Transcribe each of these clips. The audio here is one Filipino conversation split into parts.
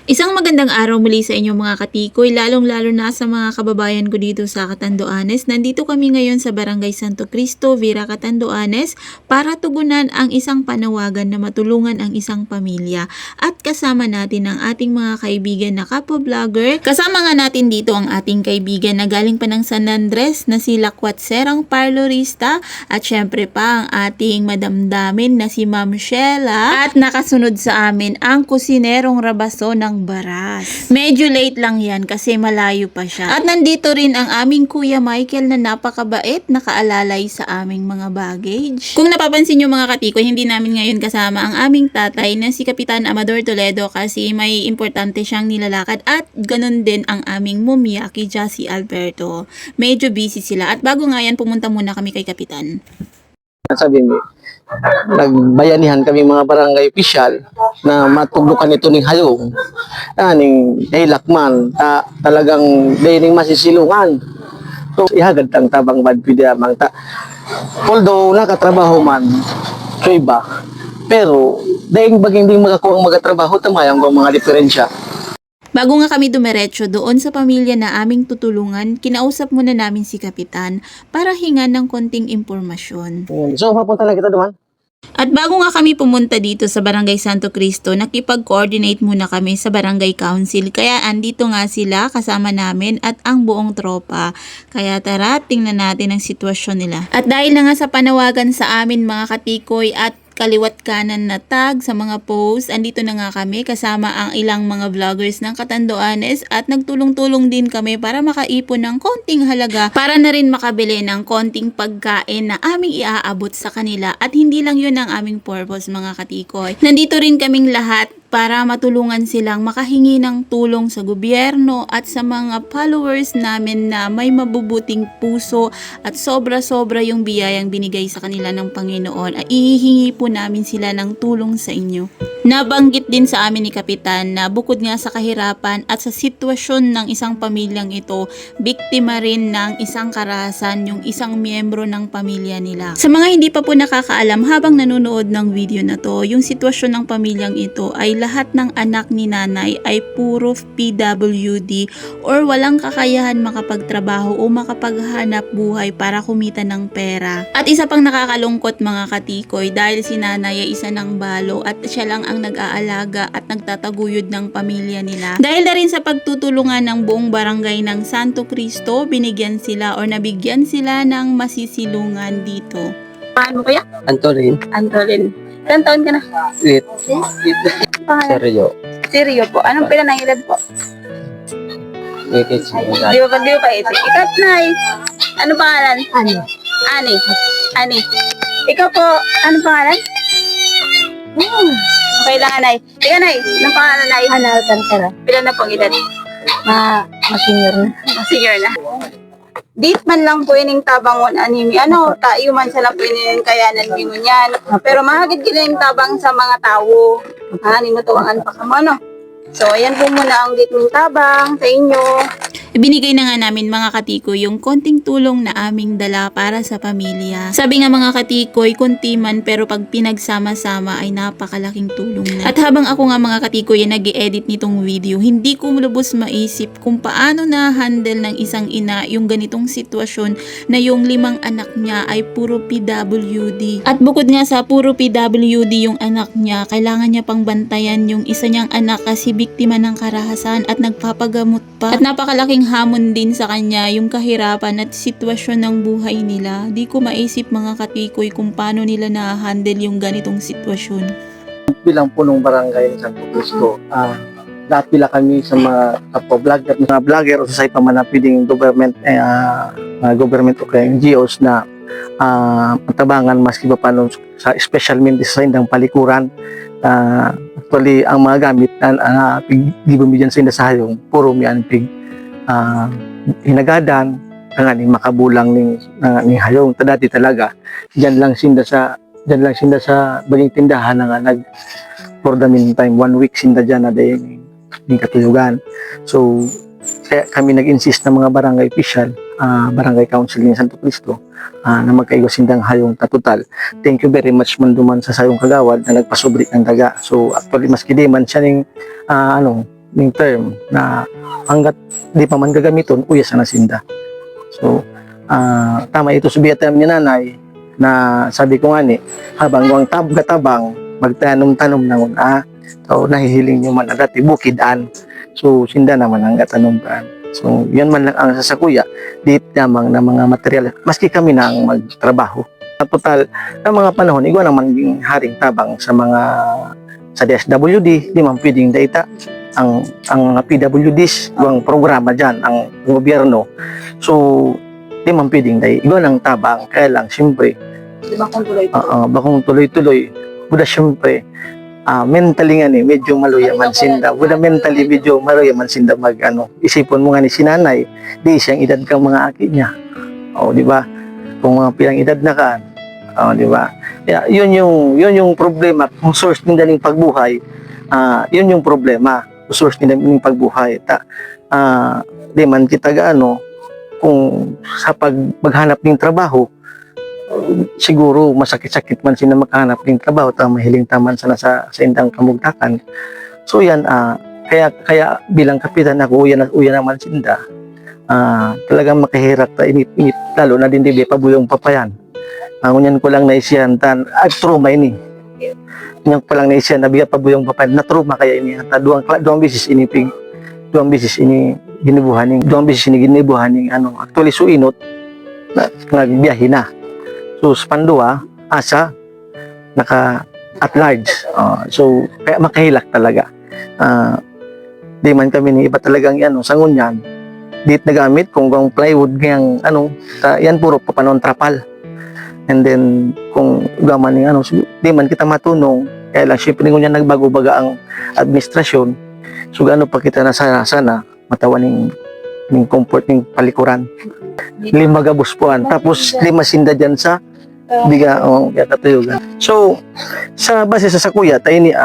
Isang magandang araw muli sa inyo mga katikoy, lalong-lalo na sa mga kababayan ko dito sa Catanduanes. Nandito kami ngayon sa Barangay Santo Cristo, Vera, Catanduanes para tugunan ang isang panawagan na matulungan ang isang pamilya. At kasama natin ang ating mga kaibigan na kapwa-vlogger. Kasama nga natin dito ang ating kaibigan na galing pa ng San Andres na si Lakwat Serang Parlorista at syempre pa ang ating madamdamin na si Ma'am Sheila at nakasunod sa amin ang kusinerong Rabaso ng Baras. Medyo late lang yan kasi malayo pa siya. At nandito rin ang aming Kuya Michael na napakabait, nakaalalay sa aming mga baggage. Kung napapansin nyo mga katikoy, hindi namin ngayon kasama ang aming tatay na si Kapitan Amador Toledo kasi may importante siyang nilalakad at ganun din ang aming mumiyaki si Alberto. Medyo busy sila at bago nga yan pumunta muna kami kay Kapitan. Sabi mo, nagbayanihan kami mga barangay official na matuglukan ito ng hayong ning lakman talagang dining masisilungan. So ihagad tang tabang bad pidya mang ta. Although nakatrabaho man so iba, pero dahil baging ding magakuha ang magatrabaho tamayang mga diferensya. Bago nga kami dumiretso doon sa pamilya na aming tutulungan, kinausap muna namin si Kapitan para hingan ng konting impormasyon. So papunta lang kita duman. At bago nga kami pumunta dito sa Barangay Santo Cristo, nakipag-coordinate muna kami sa Barangay Council. Kaya andito nga sila kasama namin at ang buong tropa. Kaya tara, tingnan natin ang sitwasyon nila. At dahil na nga sa panawagan sa amin mga katikoy at kaliwat kanan na tag sa mga posts, andito na nga kami kasama ang ilang mga vloggers ng Catanduanes at nagtulong-tulong din kami para makaipon ng konting halaga para na rin makabili ng konting pagkain na aming iaabot sa kanila at hindi lang yun ang aming purpose mga katikoy. Nandito rin kaming lahat para matulungan silang makahingi ng tulong sa gobyerno at sa mga followers namin na may mabubuting puso at sobra-sobra yung biyayang binigay sa kanila ng Panginoon. At ihihingi po namin sila ng tulong sa inyo. Nabanggit din sa amin ni Kapitan na bukod nga sa kahirapan at sa sitwasyon ng isang pamilyang ito, biktima rin ng isang karahasan yung isang miyembro ng pamilya nila. Sa mga hindi pa po nakakaalam habang nanonood ng video na to, yung sitwasyon ng pamilyang ito ay lahat ng anak ni nanay ay puro PWD or walang kakayahan makapagtrabaho o makapaghanap buhay para kumita ng pera. At isa pang nakakalungkot mga katikoy dahil si nanay ay isa ng balo at siya lang ang nag-aalaga at nagtataguyod ng pamilya nila. Dahil na rin sa pagtutulungan ng buong barangay ng Santo Cristo, binigyan sila o nabigyan sila ng masisilungan dito. Paano kaya? Antolin. Antolin. Ilan taon ka na? Wait. Pangalan? Seryo. Seryo po. Anong pinanangilad po? Wait. Di ba pa ito? Ikat na Ano pangalan? Ani. Ani. Ikaw po, anong pangalan? Okay lang, Anay. Ikaw, Nay. Anong pangalan, Nay? Anal Cantera. Pilan na pong edad? Senior na. Senior na. Dit man lang po ining tabangon animi. Tayo man sa lang po ining kayanan mo yan. Pero mahagid gila yung tabang sa mga tao. Ninutuwangan pa ka mo, So, ayan po muna ang dit mong tabang sa inyo. Ibinigay na nga namin mga katikoy yung konting tulong na aming dala para sa pamilya. Sabi nga mga katikoy, kunti man pero pag pinagsama-sama ay napakalaking tulong na. At habang ako nga mga katikoy ay nag-i-edit nitong video, hindi ko lubos maisip kung paano na-handle ng isang ina yung ganitong sitwasyon na yung 5 anak niya ay puro PWD. At bukod nga sa puro PWD yung anak niya, kailangan niya pang bantayan yung isa niyang anak kasi biktima ng karahasan at nagpapagamot pa. At napakalaking hamon din sa kanya yung kahirapan at sitwasyon ng buhay nila. Di ko maisip mga katikoy kung paano nila na-handle yung ganitong sitwasyon. Bilang punong barangay ng Santo Cristo, lahat pila kami sa mga kapwa-vlogger, mga vlogger o sa pa man na pwedeng government, government o kaya NGOs na patabangan maski pa paano sa specialmente sa indang palikuran. Actually, ang mga gamit na gibumidyan sa indasahayong, puro miyan hinagadan, nga ni makabulang ning hayong. Dati talaga, diyan lang sinda sa baging tindahan nga nag for the meantime 1 week sinda diyan na dayon ning katuyugan. So kaya kami nag-insist na mga barangay official, barangay council ng Santo Cristo na magkaigo sindang hayong tatutal. Thank you very much man duman sa sayong kagawad na nagpasubri ng daga. So actually maski di man siya ning ng term na hanggat di pa man gagamiton, uya sa nasinda. So, tama ito sa biyatayam ni nanay na sabi ko nga ni, habang guwang tabang, magtanom-tanom na una. So, nahihiling nyo man dati bukidaan. So, sinda naman ang gatanom kaan. So, yan man lang ang sasakuya, di namang na mga material, maski kami na ang magtrabaho. Total, ng mga panahon, igwa naman yung haring tabang sa DSWD, di man pwedeng daita ang PWDs, yung programa dyan, ang gobyerno. So, di man pwedeng dahi. Igwa ng tabang, kaya lang, siyempre, Di ba kung tuloy-tuloy? bakong tuloy-tuloy, buda siyempre, mentally nga ni, medyo maluya man sinda. Buda mentally, medyo maluya man sinda isipon mo nga ni sinanay, di siyang edad kang mga aki niya. O, di ba? Kung mga pilang edad na ka, di ba? Yeah, yun yung problema, kung source nila ng pagbuhay, yun yung problema, source nila ng pagbuhay. Di man kita gaano, kung sa maghanap ng trabaho, siguro masakit-sakit man sila makahanap ng trabaho, mahiling taman sana sa indang kamugtakan. So yan, kaya bilang kapitan ako, uya naman sinda, talagang makahirap ta inip, lalo na din di pabuyong papayan. Ngunyan ko lang naisiyan trauma ini. Ngunyan ko lang naisiyan na biya pabuyong papayan na trauma kaya ini. Duang bisis ini ginibuhaning actually suinot na nagbiyahe na. So sa pandua asa naka at large. So kaya makahilak talaga. Di man kami ni iba talagang sa ngunyan. Dit nagamit kung plywood ngayang yan puro papanon trapal. And then kung gaman ng di man kita matunong, kaya lang syempre ngunyan nagbago-baga ang administrasyon. So gaano pa kita na sana matawan ng comfort ng palikuran. 5 gabuspuan, tapos 5 sinda dyan sa biga katuyugan. So sa base sa sakuya tayo ni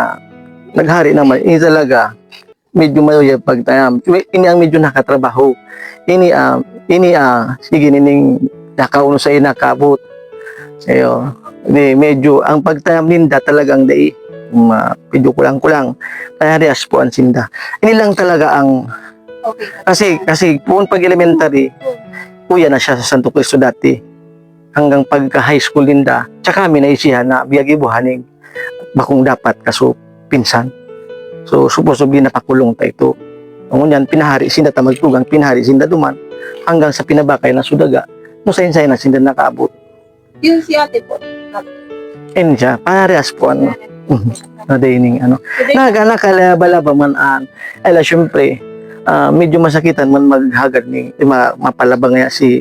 naghari naman ini talaga medyo maluya pagtayam. Ini ang medyo nakatrabaho. Ini sige nining nakauno sa inakabot. Ayo, medyo ang pagtayam ninda talagang dai medyo kulang-kulang. Kaya rias po ang sinda. Ini lang talaga ang kasi kung pag elementary, kuya na siya sa Santo Cristo dati. Hanggang pagka high school ninda, tsaka kami naisihan na biyagi buhaning bakong dapat kaso pinsan. So supposedly napakulong ta ito. Ngunyan pinahari sinda ta magtugang, pinahari sinda duman hanggang sa pinabakay na sudaga. Musayin-sayin na sinda nakaabot. Yung si ate po. And siya, parehas po na dining nakalaba man ay syempre medyo masakitan man maghagad ni mapalabang nga si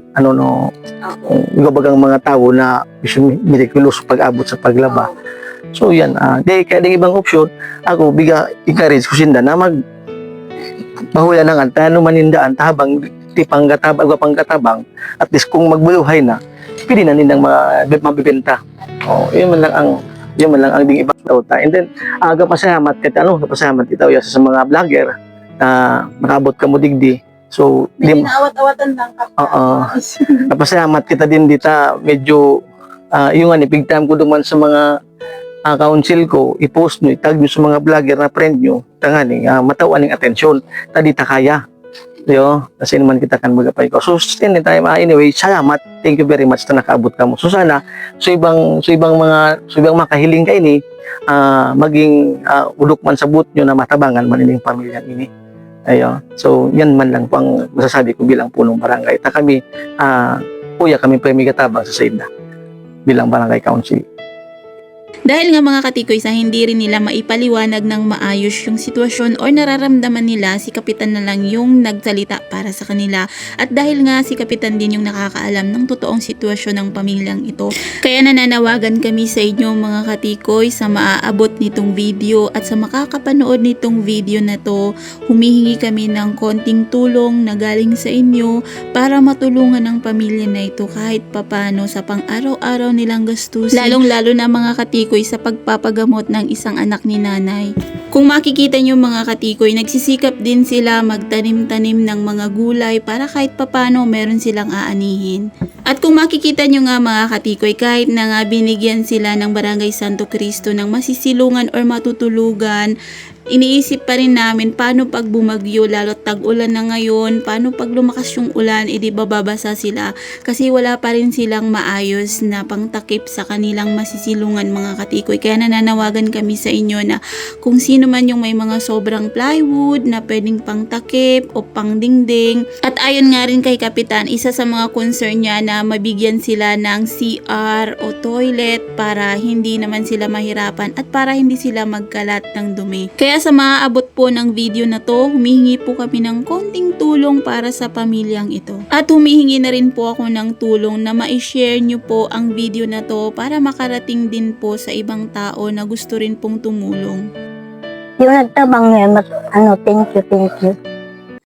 gabagang mga tao na miraculous pag-abot sa paglaba. So yan, kaya ding ibang option, ako encourage ko sinda na mahula na nga, manindaan habang pangkatabang, at least kung magbuluhay na, pili na nindang mabibenta. Yun man lang ang ding ibang tauta. And then, kapasayamat kita sa mga vlogger na nakabot ka mo digdi. So, May naawat-awatan lang ka. kapasayamat kita din dita, medyo, yung big time ko duman sa mga council ko, i-post nyo, itag nyo sa mga vlogger na friend nyo, matawan ng atensyon, tadita kaya. Kasi naman kita kan magapay ko. So, anyway, salamat. Thank you very much na nakaabot ka mo. So, sana, so ibang makahiling ka ini, maging ulok man sa buot nyo na matabangan man ining pamilya ini. So, yan man lang po ang masasabi ko bilang punong barangay. Kami, kuya kami premigatabang sa Saida bilang barangay council. Dahil nga mga katikoy sa hindi rin nila maipaliwanag ng maayos yung sitwasyon o nararamdaman nila, si Kapitan na lang yung nagsalita para sa kanila. At dahil nga si Kapitan din yung nakakaalam ng totoong sitwasyon ng pamilyang ito, kaya nananawagan kami sa inyo mga katikoy sa maaabot nitong video at sa makakapanood nitong video na to, humihingi kami ng konting tulong na galing sa inyo para matulungan ang pamilya na ito kahit papano sa pang-araw-araw nilang gastusin. Lalong-lalo na mga katikoy sa pagpapagamot ng isang anak ni nanay. Kung makikita nyo mga katikoy, nagsisikap din sila magtanim-tanim ng mga gulay para kahit papano meron silang aanihin. At kung makikita nyo nga mga katikoy, kahit na nga binigyan sila ng Barangay Santo Cristo ng masisilungan or matutulugan, iniisip pa rin namin paano pag bumagyo, lalo tag-ulan na ngayon, paano pag lumakas yung ulan, edi bababasa sila kasi wala pa rin silang maayos na pangtakip sa kanilang masisilungan mga katikoy. Kaya nananawagan kami sa inyo na kung sino man yung may mga sobrang plywood na pwedeng pangtakip o pangdingding. At ayon nga rin kay Kapitan, isa sa mga concern niya na mabigyan sila ng CR o toilet para hindi naman sila mahirapan at para hindi sila magkalat ng dumi. Kaya sa maaabot po ng video na to, humihingi po kami ng konting tulong para sa pamilyang ito. At humihingi na rin po ako ng tulong na ma-share nyo po ang video na to para makarating din po sa ibang tao na gusto rin pong tumulong. Yung nagtabang niya, thank you.